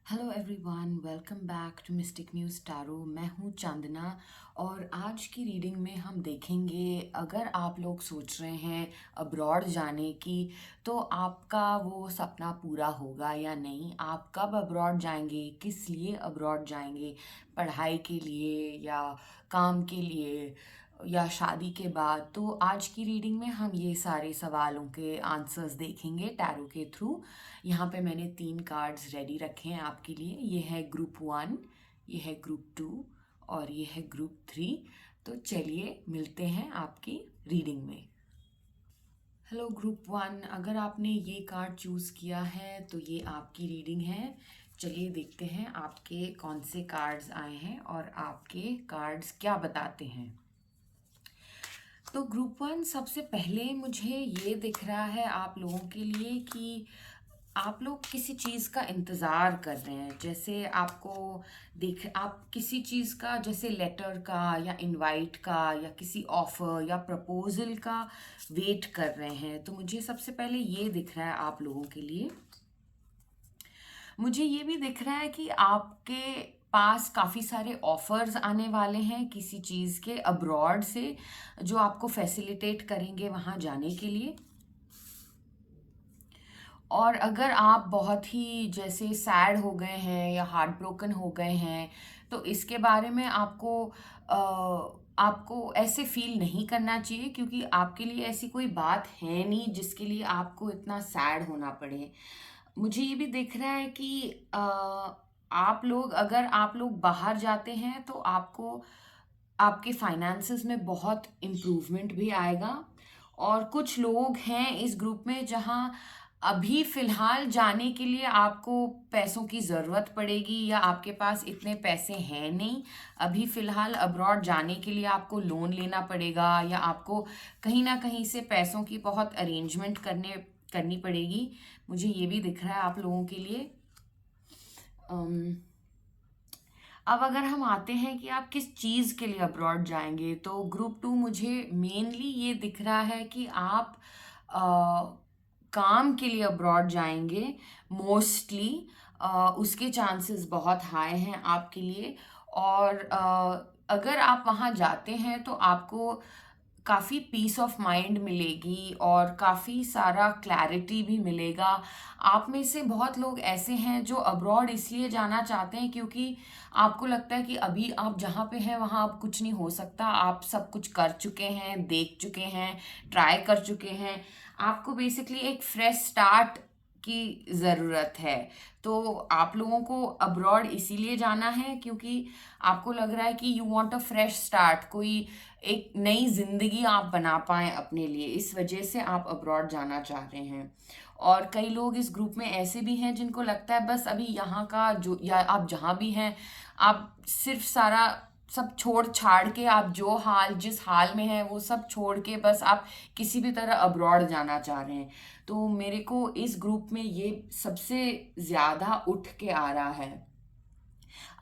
Hello everyone, welcome back to Mystic Muse Tarot. मैं हूँ चांदना और आज की रीडिंग में हम देखेंगे अगर आप लोग सोच रहे हैं अब्रॉड जाने की तो आपका वो सपना पूरा होगा या नहीं। आप कब अब्रॉड जाएंगे, किस लिए अब्रॉड जाएंगे, पढ़ाई के लिए या काम के लिए या शादी के बाद। तो आज की रीडिंग में हम ये सारे सवालों के आंसर्स देखेंगे टैरो के थ्रू। यहाँ पे मैंने 3 कार्ड्स रेडी रखे हैं आपके लिए। ये है ग्रुप 1, ये है ग्रुप 2 और ये है ग्रुप 3। तो चलिए मिलते हैं आपकी रीडिंग में। हेलो ग्रुप 1, अगर आपने ये कार्ड चूज़ किया है तो ये आपकी रीडिंग है। चलिए देखते हैं आपके कौन से कार्ड्स आए हैं और आपके कार्ड्स क्या बताते हैं। तो ग्रुप 1, सबसे पहले मुझे ये दिख रहा है आप लोगों के लिए कि आप लोग किसी चीज़ का इंतज़ार कर रहे हैं। जैसे आप किसी चीज़ का, जैसे लेटर का या इनवाइट का या किसी ऑफ़र या प्रपोज़ल का वेट कर रहे हैं। तो मुझे सबसे पहले ये दिख रहा है आप लोगों के लिए। मुझे ये भी दिख रहा है कि आपके पास काफ़ी सारे ऑफर्स आने वाले हैं किसी चीज़ के अब्रॉड से, जो आपको फैसिलिटेट करेंगे वहाँ जाने के लिए। और अगर आप बहुत ही जैसे सैड हो गए हैं या हार्ट ब्रोकन हो गए हैं तो इसके बारे में आपको ऐसे फील नहीं करना चाहिए, क्योंकि आपके लिए ऐसी कोई बात है नहीं जिसके लिए आपको इतना सैड होना पड़े। मुझे ये भी दिख रहा है कि अगर आप लोग बाहर जाते हैं तो आपको आपके फाइनेंसेस में बहुत इम्प्रूवमेंट भी आएगा। और कुछ लोग हैं इस ग्रुप में जहां अभी फ़िलहाल जाने के लिए आपको पैसों की ज़रूरत पड़ेगी या आपके पास इतने पैसे हैं नहीं। अभी फ़िलहाल अब्रॉड जाने के लिए आपको लोन लेना पड़ेगा या आपको कहीं ना कहीं से पैसों की बहुत अरेंजमेंट करनी पड़ेगी। मुझे ये भी दिख रहा है आप लोगों के लिए। अब अगर हम आते हैं कि आप किस चीज़ के लिए अब्रॉड जाएंगे, तो ग्रुप 2 मुझे मेनली ये दिख रहा है कि आप अ, काम के लिए अब्रॉड जाएंगे मोस्टली। उसके चांसेस बहुत हाई हैं आपके लिए। और अगर आप वहाँ जाते हैं तो आपको काफ़ी पीस ऑफ माइंड मिलेगी और काफ़ी सारा क्लैरिटी भी मिलेगा। आप में से बहुत लोग ऐसे हैं जो अब्रॉड इसलिए जाना चाहते हैं क्योंकि आपको लगता है कि अभी आप जहाँ पे हैं वहाँ अब कुछ नहीं हो सकता। आप सब कुछ कर चुके हैं, देख चुके हैं, ट्राई कर चुके हैं। आपको बेसिकली एक फ्रेश स्टार्ट की ज़रूरत है। तो आप लोगों को अब्रॉड इसीलिए जाना है क्योंकि आपको लग रहा है कि you want a fresh start, कोई एक नई जिंदगी आप बना पाएं अपने लिए। इस वजह से आप अब्रॉड जाना चाह रहे हैं। और कई लोग इस ग्रुप में ऐसे भी हैं जिनको लगता है बस अभी यहाँ का जो, या आप जहाँ भी हैं, आप सिर्फ सारा सब छोड़ छाड़ के, आप जिस हाल में हैं वो सब छोड़ के बस आप किसी भी तरह अब्रॉड जाना चाह रहे हैं। तो मेरे को इस ग्रुप में ये सबसे ज़्यादा उठ के आ रहा है।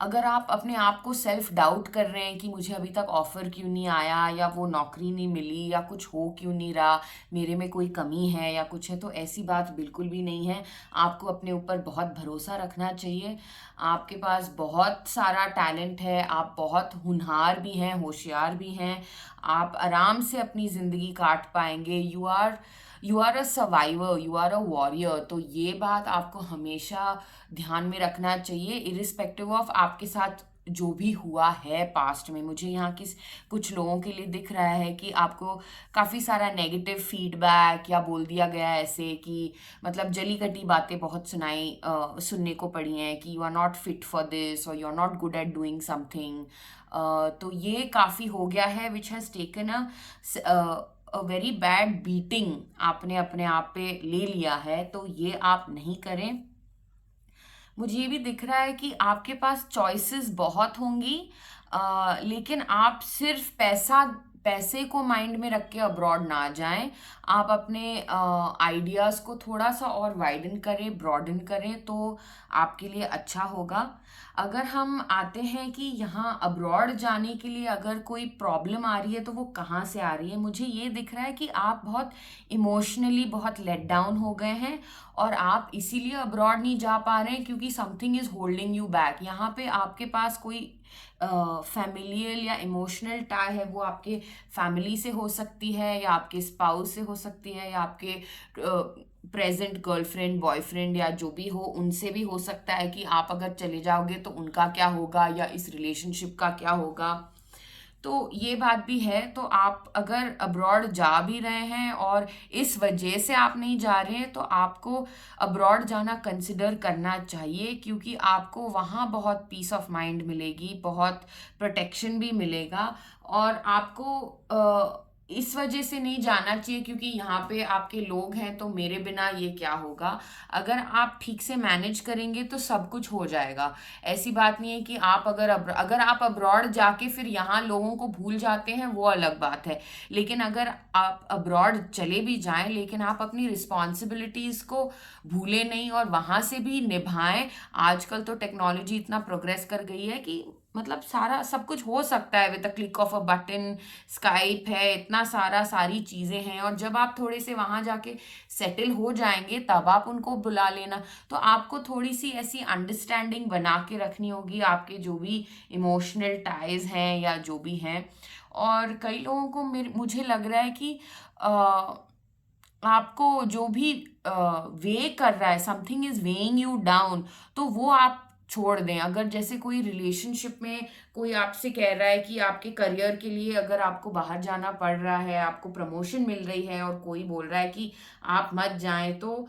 अगर आप अपने आप को सेल्फ डाउट कर रहे हैं कि मुझे अभी तक ऑफर क्यों नहीं आया या वो नौकरी नहीं मिली या कुछ हो क्यों नहीं रहा, मेरे में कोई कमी है या कुछ है, तो ऐसी बात बिल्कुल भी नहीं है। आपको अपने ऊपर बहुत भरोसा रखना चाहिए। आपके पास बहुत सारा टैलेंट है, आप बहुत होनहार भी हैं, होशियार भी हैं। आप आराम से अपनी ज़िंदगी काट पाएंगे। You are a survivor, you are a warrior. तो ये बात आपको हमेशा ध्यान में रखना चाहिए, इरिस्पेक्टिव ऑफ आपके साथ जो भी हुआ है पास्ट में। मुझे यहाँ कुछ लोगों के लिए दिख रहा है कि आपको काफ़ी सारा नेगेटिव फीडबैक या बोल दिया गया है ऐसे कि मतलब जली कटी बातें बहुत सुनने को पड़ी हैं कि you are not fit for this और you are not good at doing something. तो ये काफ़ी हो गया है which has taken a very bad beating, आपने अपने आप पे ले लिया है। तो ये आप नहीं करें। मुझे ये भी दिख रहा है कि आपके पास चॉइसेस बहुत होंगी, लेकिन आप सिर्फ पैसा पैसे को माइंड में रख के अब्रॉड ना जाएं। आप अपने आइडियाज़ को थोड़ा सा और वाइडन करें, ब्रॉडन करें, तो आपके लिए अच्छा होगा। अगर हम आते हैं कि यहाँ अब्रॉड जाने के लिए अगर कोई प्रॉब्लम आ रही है तो वो कहाँ से आ रही है, मुझे ये दिख रहा है कि आप बहुत इमोशनली बहुत लेट डाउन हो गए हैं और आप इसीलिए अब्रॉड नहीं जा पा रहे हैं क्योंकि something is holding you back. यहाँ पे आपके पास कोई फैमिलियल या इमोशनल टाई है, वो आपके फैमिली से हो सकती है या आपके स्पाउस से हो सकती है या आपके प्रेजेंट गर्लफ्रेंड बॉयफ्रेंड या जो भी हो उनसे भी हो सकता है कि आप अगर चले जाओगे तो उनका क्या होगा या इस रिलेशनशिप का क्या होगा। तो ये बात भी है। तो आप अगर अब्रॉड जा भी रहे हैं और इस वजह से आप नहीं जा रहे हैं तो आपको अब्रॉड जाना कंसिडर करना चाहिए, क्योंकि आपको वहाँ बहुत पीस ऑफ माइंड मिलेगी, बहुत प्रोटेक्शन भी मिलेगा। और आपको इस वजह से नहीं जाना चाहिए क्योंकि यहाँ पे आपके लोग हैं तो मेरे बिना ये क्या होगा। अगर आप ठीक से मैनेज करेंगे तो सब कुछ हो जाएगा। ऐसी बात नहीं है कि आप अगर आप अब्रॉड जाके फिर यहाँ लोगों को भूल जाते हैं, वो अलग बात है। लेकिन अगर आप अब्रॉड चले भी जाएं लेकिन आप अपनी रिस्पॉन्सिबिलिटीज़ को भूले नहीं और वहाँ से भी निभाएं। आजकल तो टेक्नोलॉजी इतना प्रोग्रेस कर गई है कि मतलब सारा सब कुछ हो सकता है with the click of a button. Skype है, इतना सारी चीज़ें हैं। और जब आप थोड़े से वहाँ जाके सेटल हो जाएंगे तब आप उनको बुला लेना। तो आपको थोड़ी सी ऐसी अंडरस्टैंडिंग बना के रखनी होगी आपके जो भी इमोशनल टाइज हैं या जो भी हैं। और कई लोगों को मुझे लग रहा है कि आपको जो भी वे कर रहा है, something is weighing you down, तो वो आप छोड़ दें। अगर जैसे कोई रिलेशनशिप में कोई आपसे कह रहा है कि आपके करियर के लिए अगर आपको बाहर जाना पड़ रहा है, आपको प्रमोशन मिल रही है और कोई बोल रहा है कि आप मत जाएं, तो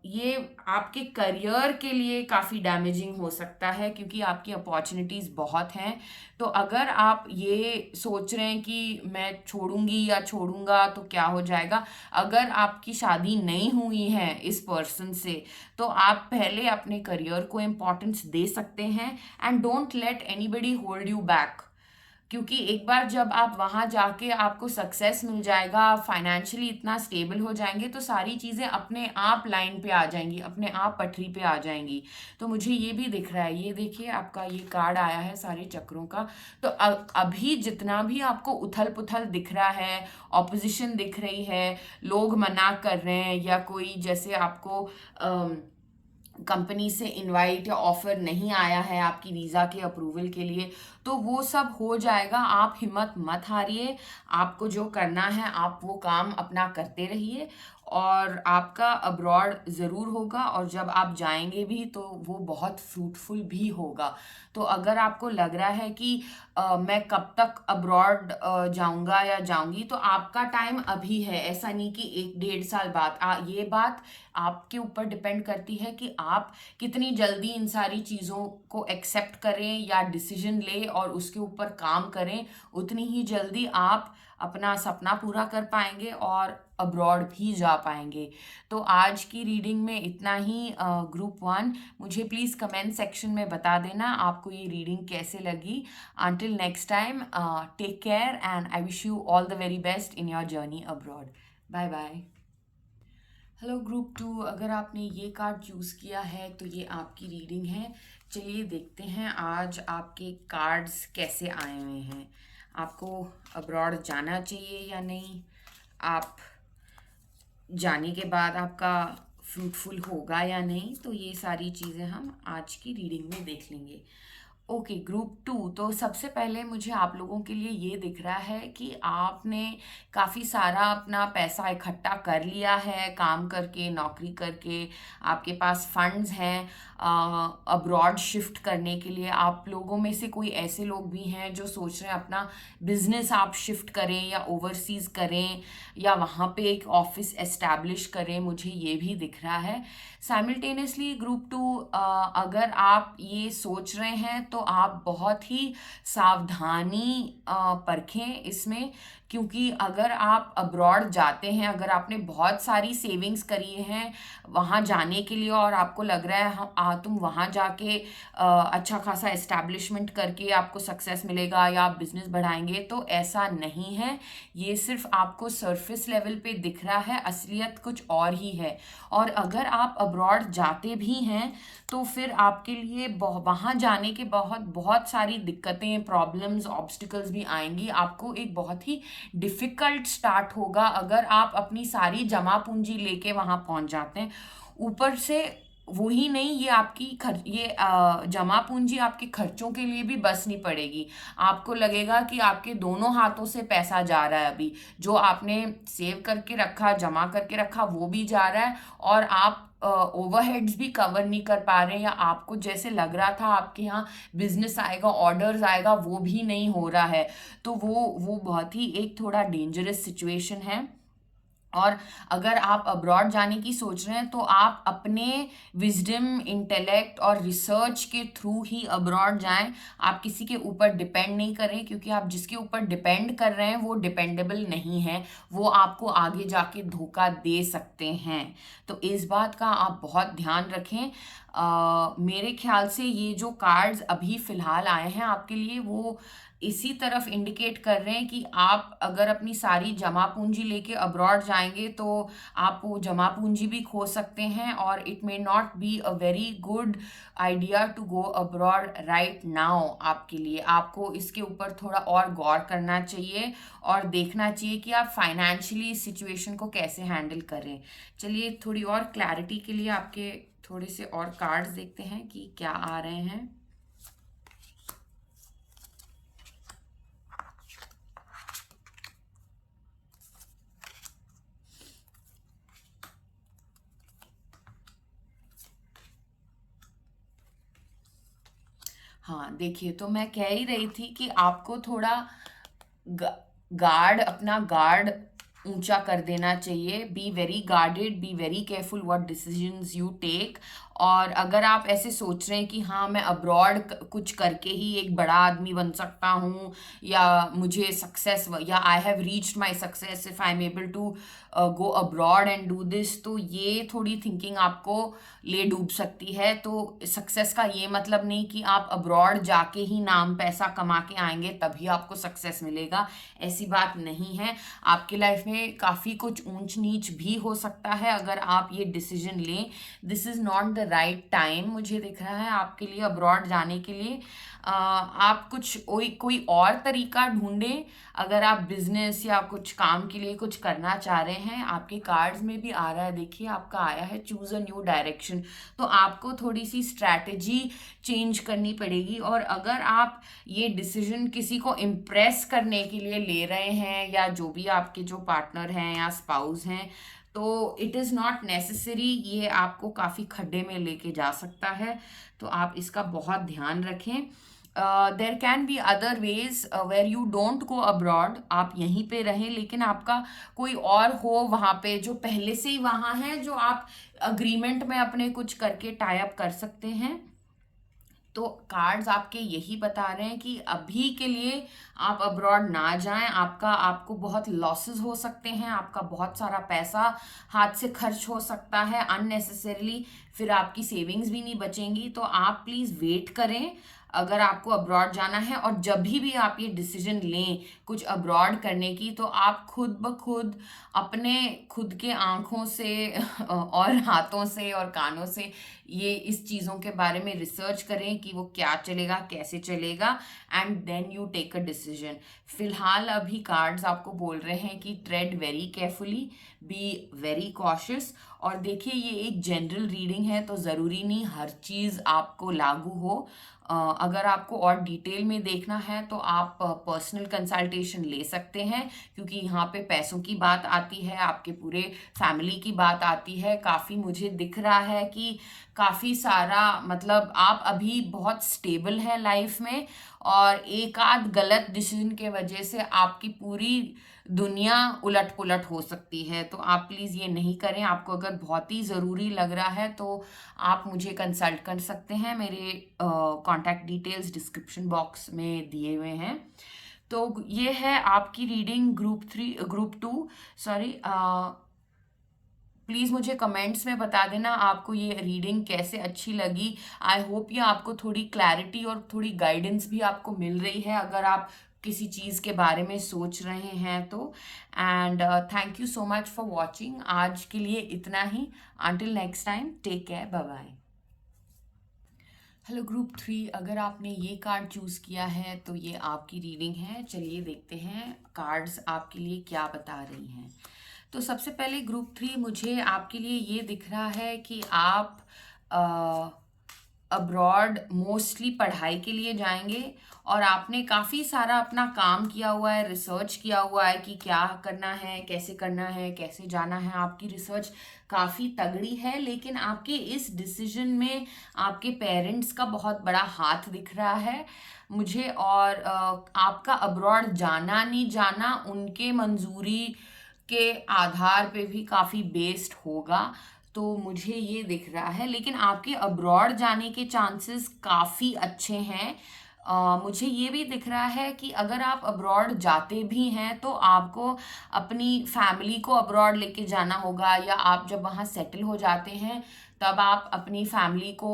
ये आपके करियर के लिए काफ़ी डैमेजिंग हो सकता है क्योंकि आपकी अपॉर्चुनिटीज़ बहुत हैं। तो अगर आप ये सोच रहे हैं कि मैं छोड़ूंगी या छोड़ूंगा तो क्या हो जाएगा, अगर आपकी शादी नहीं हुई है इस पर्सन से तो आप पहले अपने करियर को इम्पोर्टेंस दे सकते हैं। And don't let anybody hold you back, क्योंकि एक बार जब आप वहाँ जाके आपको सक्सेस मिल जाएगा, आप फाइनेंशियली इतना स्टेबल हो जाएंगे तो सारी चीज़ें अपने आप लाइन पे आ जाएंगी, अपने आप पटरी पे आ जाएंगी। तो मुझे ये भी दिख रहा है, ये देखिए आपका ये कार्ड आया है सारे चक्रों का। तो अभी जितना भी आपको उथल पुथल दिख रहा है, ऑपोजिशन दिख रही है, लोग मना कर रहे हैं या कोई जैसे आपको कंपनी से इनवाइट या ऑफर नहीं आया है आपकी वीज़ा के अप्रूवल के लिए, तो वो सब हो जाएगा। आप हिम्मत मत हारिए, आपको जो करना है आप वो काम अपना करते रहिए और आपका अब्रॉड ज़रूर होगा। और जब आप जाएंगे भी तो वो बहुत फ्रूटफुल भी होगा। तो अगर आपको लग रहा है कि मैं कब तक अब्रॉड जाऊंगा या जाऊंगी, तो आपका टाइम अभी है, ऐसा नहीं कि 1-1.5 साल बाद। ये बात आपके ऊपर डिपेंड करती है कि आप कितनी जल्दी इन सारी चीज़ों को एक्सेप्ट करें या डिसीजन ले और उसके ऊपर काम करें। उतनी ही जल्दी आप अपना सपना पूरा कर पाएंगे और अब्रॉड भी जा पाएंगे। तो आज की रीडिंग में इतना ही। ग्रुप 1, मुझे प्लीज़ कमेंट सेक्शन में बता देना आपको ये रीडिंग कैसे लगी। Until next time, take care and I wish you all the very best in your journey abroad. Bye bye. Hello group 2, अगर आपने ये कार्ड चूज़ किया है तो ये आपकी रीडिंग है। चलिए देखते हैं आज आपके कार्ड्स कैसे आए हुए हैं। आपको अब्रॉड जाना चाहिए या नहीं, आप जाने के बाद आपका फ्रूटफुल होगा या नहीं, तो ये सारी चीज़ें हम आज की रीडिंग में देख लेंगे। ओके ग्रुप 2, तो सबसे पहले मुझे आप लोगों के लिए ये दिख रहा है कि आपने काफ़ी सारा अपना पैसा इकट्ठा कर लिया है, काम करके, नौकरी करके, आपके पास फंड्स हैं अब्रॉड शिफ्ट करने के लिए। आप लोगों में से कोई ऐसे लोग भी हैं जो सोच रहे हैं अपना बिजनेस आप शिफ्ट करें या ओवरसीज़ करें या वहाँ पे एक ऑफिस एस्टैब्लिश करें, मुझे ये भी दिख रहा है। साइमल्टेनियसली ग्रुप 2, अगर आप ये सोच रहे हैं तो आप बहुत ही सावधानी परखें इसमें, क्योंकि अगर आप अब्रॉड जाते हैं, अगर आपने बहुत सारी सेविंग्स करी हैं वहाँ जाने के लिए और आपको लग रहा है तुम वहाँ जाके अच्छा खासा एस्टैब्लिशमेंट करके आपको सक्सेस मिलेगा या आप बिजनेस बढ़ाएंगे, तो ऐसा नहीं है। ये सिर्फ आपको सरफेस लेवल पे दिख रहा है, असलियत कुछ और ही है। और अगर आप अब्रॉड जाते भी हैं तो फिर आपके लिए वहाँ जाने के बहुत बहुत सारी दिक्कतें, प्रॉब्लम्स, ऑब्स्टिकल्स भी आएंगी। आपको एक बहुत ही डिफ़िकल्ट स्टार्ट होगा अगर आप अपनी सारी जमा पूंजी लेके वहाँ पहुँच जाते हैं। ऊपर से वही नहीं, ये आपकी जमा पूंजी आपके खर्चों के लिए भी बस नहीं पड़ेगी। आपको लगेगा कि आपके दोनों हाथों से पैसा जा रहा है, अभी जो आपने सेव करके रखा, जमा करके रखा, वो भी जा रहा है, और आप ओवरहेड्स भी कवर नहीं कर पा रहे हैं, या आपको जैसे लग रहा था आपके यहाँ बिजनेस आएगा, ऑर्डर्स आएगा, वो भी नहीं हो रहा है। तो वो बहुत ही एक थोड़ा डेंजरस सिचुएशन है। और अगर आप अब्रॉड जाने की सोच रहे हैं तो आप अपने विजडम, इंटेलेक्ट और रिसर्च के थ्रू ही अब्रॉड जाएं। आप किसी के ऊपर डिपेंड नहीं करें, क्योंकि आप जिसके ऊपर डिपेंड कर रहे हैं वो डिपेंडेबल नहीं है, वो आपको आगे जाके धोखा दे सकते हैं। तो इस बात का आप बहुत ध्यान रखें। मेरे ख्याल से ये जो कार्ड्स अभी फिलहाल आए हैं आपके लिए, वो इसी तरफ इंडिकेट कर रहे हैं कि आप अगर अपनी सारी जमा पूंजी लेके अब्रॉड जाएंगे तो आप वो जमा पूंजी भी खो सकते हैं, और it may not be a very good idea to go abroad right now. आपके लिए आपको इसके ऊपर थोड़ा और गौर करना चाहिए और देखना चाहिए कि आप फाइनेंशियली इस सिचुएशन को कैसे हैंडल करें। चलिए, थोड़ी और क्लैरिटी के लिए आपके थोड़े से और कार्ड्स देखते हैं कि क्या आ रहे हैं। हाँ, देखिए, तो मैं कह ही रही थी कि आपको थोड़ा अपना गार्ड ऊंचा कर देना चाहिए। Be very guarded, be very careful what decisions you take. और अगर आप ऐसे सोच रहे हैं कि हाँ, मैं अब्रॉड कुछ करके ही एक बड़ा आदमी बन सकता हूँ, या मुझे सक्सेस, या I have reached my success if I am able to go abroad and do this, तो ये थोड़ी थिंकिंग आपको ले डूब सकती है। तो सक्सेस का ये मतलब नहीं कि आप अब्रॉड जाके ही नाम पैसा कमा के आएंगे तभी आपको सक्सेस मिलेगा, ऐसी बात नहीं है। आपकी लाइफ में काफ़ी कुछ ऊंच नीच भी हो सकता है अगर आप ये डिसीजन लें। This is not the right time मुझे दिख रहा है आपके लिए अब्रॉड जाने के लिए। आप कुछ कोई और तरीका ढूंढें। अगर आप बिजनेस या कुछ काम के लिए कुछ करना चाह रहे हैं, आपके कार्ड्स में भी आ रहा है, देखिए आपका आया है चूज अ न्यू डायरेक्शन, तो आपको थोड़ी सी स्ट्रैटेजी चेंज करनी पड़ेगी। और अगर आप ये डिसीजन किसी को इम्प्रेस करने के लिए ले रहे हैं, या जो भी आपके जो पार्टनर हैं या स्पाउस हैं, तो इट इज़ नॉट नेसेसरी। ये आपको काफ़ी खड्डे में लेके जा सकता है, तो आप इसका बहुत ध्यान रखें। There can be other ways where you don't go abroad, आप यहीं पे रहें, लेकिन आपका कोई और हो वहाँ पे जो पहले से ही वहाँ है, जो आप अग्रीमेंट में अपने कुछ करके टाई अप कर सकते हैं। तो कार्ड्स आपके यही बता रहे हैं कि अभी के लिए आप अब्रॉड ना जाएं। आपको बहुत लॉसेस हो सकते हैं, आपका बहुत सारा पैसा हाथ से खर्च हो सकता है अननेसेसरीली, फिर आपकी सेविंग्स भी नहीं बचेंगी। तो आप प्लीज़ वेट करें अगर आपको अब्रॉड जाना है। और जब भी आप ये डिसीजन लें कुछ अब्रॉड करने की, तो आप खुद ब खुद अपने खुद के आंखों से और हाथों से और कानों से ये इस चीज़ों के बारे में रिसर्च करें कि वो क्या चलेगा, कैसे चलेगा, and then you take a decision. फिलहाल अभी कार्ड्स आपको बोल रहे हैं कि tread very carefully, be very cautious. और देखिए, ये एक जनरल रीडिंग है, तो ज़रूरी नहीं हर चीज़ आपको लागू हो। अगर आपको और डिटेल में देखना है तो आप पर्सनल कंसल्टेशन ले सकते हैं, क्योंकि यहाँ पे पैसों की बात आती है, आपके पूरे फैमिली की बात आती है। काफ़ी मुझे दिख रहा है कि काफ़ी सारा, मतलब आप अभी बहुत स्टेबल हैं लाइफ में, और एक आध गलत डिसीजन के वजह से आपकी पूरी दुनिया उलट पुलट हो सकती है। तो आप प्लीज़ ये नहीं करें। आपको अगर बहुत ही ज़रूरी लग रहा है तो आप मुझे कंसल्ट कर सकते हैं, मेरे कॉन्टैक्ट डिटेल्स डिस्क्रिप्शन बॉक्स में दिए हुए हैं। तो ये है आपकी रीडिंग ग्रुप 2, सॉरी। प्लीज़ मुझे कमेंट्स में बता देना आपको ये रीडिंग कैसे अच्छी लगी। आई होप ये आपको थोड़ी क्लैरिटी और थोड़ी गाइडेंस भी आपको मिल रही है अगर आप किसी चीज़ के बारे में सोच रहे हैं तो। And thank you so much for watching. आज के लिए इतना ही। Until next time, take care, bye bye. Hello group 3, अगर आपने ये कार्ड चूज़ किया है तो ये आपकी रीडिंग है। चलिए देखते हैं कार्ड्स आपके लिए क्या बता रही हैं। तो सबसे पहले ग्रुप 3, मुझे आपके लिए ये दिख रहा है कि आप अब्रॉड मोस्टली पढ़ाई के लिए जाएंगे और आपने काफ़ी सारा अपना काम किया हुआ है, रिसर्च किया हुआ है कि क्या करना है, कैसे जाना है। आपकी रिसर्च काफ़ी तगड़ी है, लेकिन आपके इस डिसीजन में आपके पेरेंट्स का बहुत बड़ा हाथ दिख रहा है मुझे। और आपका अब्रॉड जाना नहीं जाना उनके मंजूरी के आधार पे भी काफ़ी बेस्ड होगा, तो मुझे ये दिख रहा है। लेकिन आपके अब्रॉड जाने के चांसेस काफ़ी अच्छे हैं। मुझे ये भी दिख रहा है कि अगर आप अब्रॉड जाते भी हैं तो आपको अपनी फैमिली को अब्रॉड लेके जाना होगा, या आप जब वहाँ सेटल हो जाते हैं तब आप अपनी फैमिली को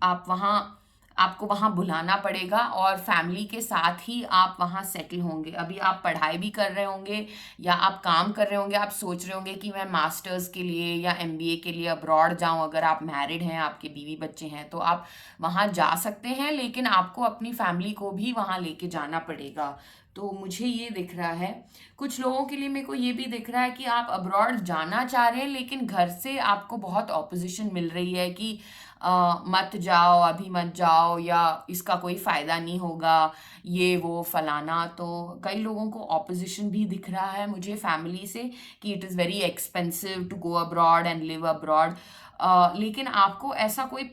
आप वहाँ आपको वहाँ बुलाना पड़ेगा और फैमिली के साथ ही आप वहाँ सेटल होंगे। अभी आप पढ़ाई भी कर रहे होंगे या आप काम कर रहे होंगे, आप सोच रहे होंगे कि मैं मास्टर्स के लिए या एमबीए के लिए अब्रॉड जाऊँ। अगर आप मैरिड हैं, आपके बीवी बच्चे हैं, तो आप वहाँ जा सकते हैं, लेकिन आपको अपनी फैमिली को भी वहाँ लेके जाना पड़ेगा। तो मुझे ये दिख रहा है। कुछ लोगों के लिए मेरे को ये भी दिख रहा है कि आप अब्रॉड जाना चाह रहे हैं, लेकिन घर से आपको बहुत ऑपोजिशन मिल रही है कि मत जाओ, अभी मत जाओ, या इसका कोई फ़ायदा नहीं होगा, ये वो फलाना। तो कई लोगों को ऑपोजिशन भी दिख रहा है मुझे फैमिली से कि it is very expensive to go abroad and live abroad. लेकिन आपको ऐसा कोई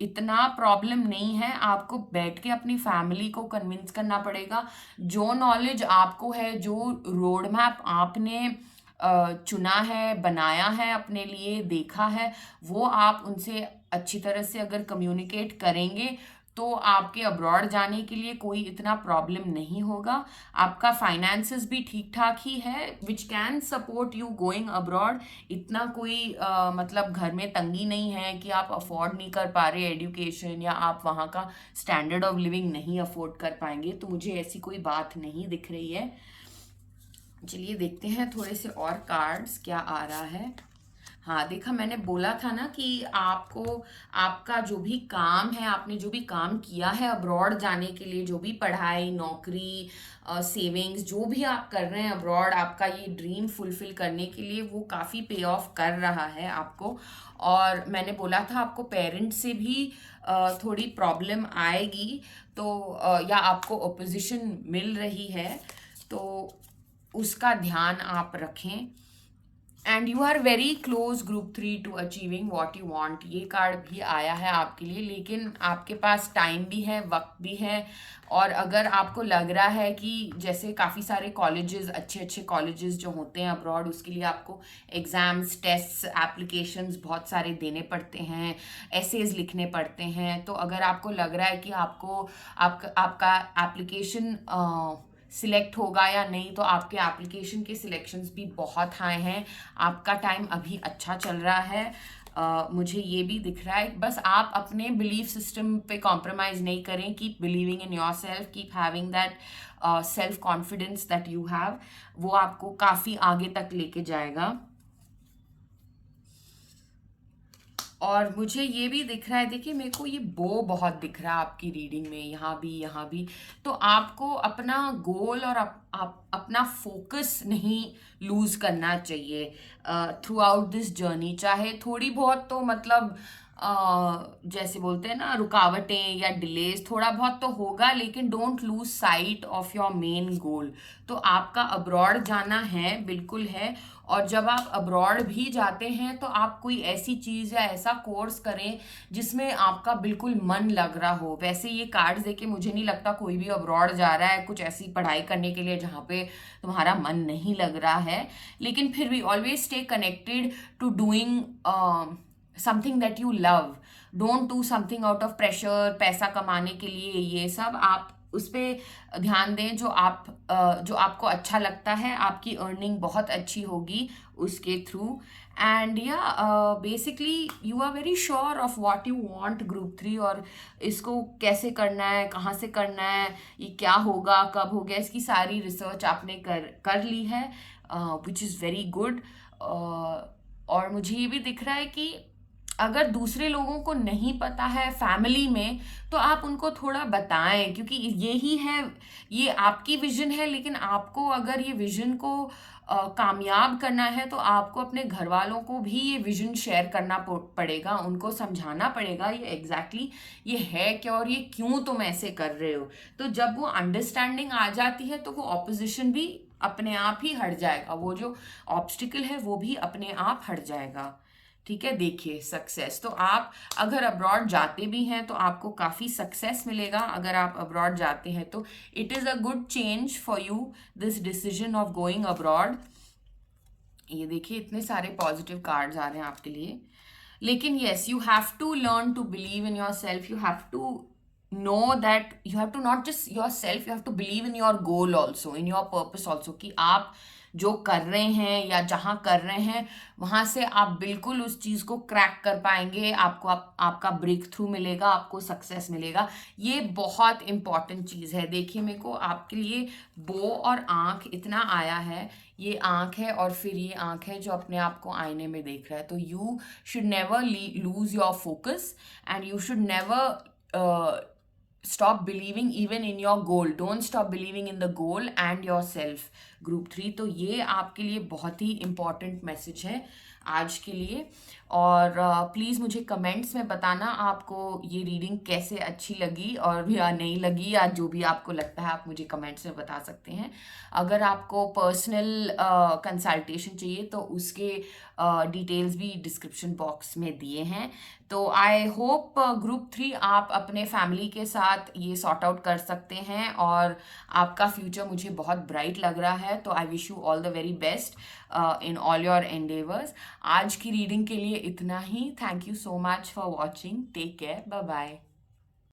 इतना प्रॉब्लम नहीं है। आपको बैठ के अपनी फैमिली को कन्विंस करना पड़ेगा। जो नॉलेज आपको है, जो रोड मैप आपने चुना है, बनाया है, अपने लिए देखा है, वो आप उनसे अच्छी तरह से अगर कम्युनिकेट करेंगे तो आपके अब्रॉड जाने के लिए कोई इतना प्रॉब्लम नहीं होगा। आपका फाइनेंसेस भी ठीक ठाक ही है, which can support you going abroad. इतना कोई मतलब घर में तंगी नहीं है कि आप अफोर्ड नहीं कर पा रहे एजुकेशन, या आप वहाँ का स्टैंडर्ड ऑफ लिविंग नहीं अफोर्ड कर पाएंगे। तो मुझे ऐसी कोई बात नहीं दिख रही है। चलिए देखते हैं थोड़े से और कार्ड्स क्या आ रहा है। हाँ, देखा, मैंने बोला था ना कि आपको आपका जो भी काम है, आपने जो भी काम किया है अब्रॉड जाने के लिए, जो भी पढ़ाई, नौकरी, सेविंग्स, जो भी आप कर रहे हैं अब्रॉड, आपका ये ड्रीम फुलफिल करने के लिए, वो काफ़ी पे ऑफ कर रहा है आपको। और मैंने बोला था आपको पेरेंट्स से भी थोड़ी प्रॉब्लम आएगी, तो या आपको ओपोजिशन मिल रही है, तो उसका ध्यान आप रखें। And you are very close group 3 to achieving what you want. ये कार्ड भी आया है आपके लिए, लेकिन आपके पास टाइम भी है, वक्त भी है। और अगर आपको लग रहा है कि जैसे काफ़ी सारे कॉलेजेस, अच्छे अच्छे कॉलेजेस जो होते हैं अब्रॉड, उसके लिए आपको एग्ज़ाम्स, टेस्ट, एप्लीकेशंस बहुत सारे देने पड़ते हैं, एसेज लिखने पड़ते हैं। तो अगर आपको लग रहा है कि आपका एप्लीकेशन सिलेक्ट होगा या नहीं, तो आपके एप्लीकेशन के सिलेक्शंस भी बहुत हाई हैं। आपका टाइम अभी अच्छा चल रहा है। मुझे ये भी दिख रहा है। बस आप अपने बिलीफ सिस्टम पे कॉम्प्रोमाइज़ नहीं करें। Keep believing in your self, keep having that self confidence that you have. वो आपको काफ़ी आगे तक लेके जाएगा। और मुझे ये भी दिख रहा है, देखिए मेरे को ये बो बहुत दिख रहा है आपकी रीडिंग में, यहाँ भी, यहाँ भी। तो आपको अपना गोल और आप अपना फोकस नहीं लूज करना चाहिए थ्रू आउट दिस जर्नी। चाहे थोड़ी बहुत तो मतलब जैसे बोलते हैं ना, रुकावटें या डिलेज थोड़ा बहुत तो होगा, लेकिन don't lose sight of your main goal. तो आपका अब्रॉड जाना है, बिल्कुल है। और जब आप अब्रॉड भी जाते हैं तो आप कोई ऐसी चीज़ या ऐसा कोर्स करें जिसमें आपका बिल्कुल मन लग रहा हो। वैसे ये कार्ड्स देके मुझे नहीं लगता कोई भी अब्रॉड जा रहा है कुछ ऐसी पढ़ाई करने के लिए जहाँ पे तुम्हारा मन नहीं लग रहा है। लेकिन फिर भी always stay connected to doing something that you love. Don't do something out of pressure, पैसा कमाने के लिए। ये सब आप उस पे ध्यान दें जो आपको अच्छा लगता है, आपकी अर्निंग बहुत अच्छी होगी उसके थ्रू। एंड या basically you are very sure of what you want group 3, और इसको कैसे करना है, कहाँ से करना है, ये क्या होगा, कब होगा, इसकी सारी रिसर्च आपने कर ली है, विच इज़ वेरी गुड। और मुझे ये भी दिख रहा है कि अगर दूसरे लोगों को नहीं पता है फैमिली में, तो आप उनको थोड़ा बताएं, क्योंकि यही है, ये आपकी विजन है, लेकिन आपको अगर ये विजन को कामयाब करना है तो आपको अपने घर वालों को भी ये विजन शेयर करना पड़ेगा, उनको समझाना पड़ेगा ये एग्जैक्टली ये है क्या और ये क्यों तुम ऐसे कर रहे हो। तो जब वो अंडरस्टैंडिंग आ जाती है तो वो ऑपोजिशन भी अपने आप ही हट जाएगा, वो जो ऑब्स्टिकल है वो भी अपने आप हट जाएगा। ठीक है, देखिए सक्सेस तो आप अगर अब्रॉड जाते भी हैं तो आपको काफ़ी सक्सेस मिलेगा। अगर आप अब्रॉड जाते हैं तो it is a good change for you, this decision of going abroad. ये देखिए इतने सारे पॉजिटिव कार्ड्स आ रहे हैं आपके लिए। लेकिन yes, you have to learn to believe in yourself, you have to know that you have to not just yourself, you have to believe in your goal also, in your purpose also, कि आप जो कर रहे हैं या जहाँ कर रहे हैं वहाँ से आप बिल्कुल उस चीज़ को क्रैक कर पाएंगे, आपको आपका ब्रेक थ्रू मिलेगा, आपको सक्सेस मिलेगा। ये बहुत इंपॉर्टेंट चीज़ है। देखिए मेरे को आपके लिए बो और आँख इतना आया है, ये आँख है और फिर ये आँख है जो अपने आप को आईने में देख रहा है। तो you should never lose your focus and you should never stop believing even in your goal, don't stop believing in the goal and yourself, group 3। तो ये आपके लिए बहुत ही important message है आज के लिए। और प्लीज़ मुझे कमेंट्स में बताना आपको ये रीडिंग कैसे अच्छी लगी और या नहीं लगी, या जो भी आपको लगता है आप मुझे कमेंट्स में बता सकते हैं। अगर आपको पर्सनल कंसल्टेशन चाहिए तो उसके डिटेल्स भी डिस्क्रिप्शन बॉक्स में दिए हैं। तो आई होप ग्रुप 3 आप अपने फैमिली के साथ ये सॉर्ट आउट कर सकते हैं और आपका फ्यूचर मुझे बहुत ब्राइट लग रहा है। तो I wish you all the very best in all your endeavours. आज की रीडिंग के लिए इतना ही। Thank you so much for watching, take care, bye bye.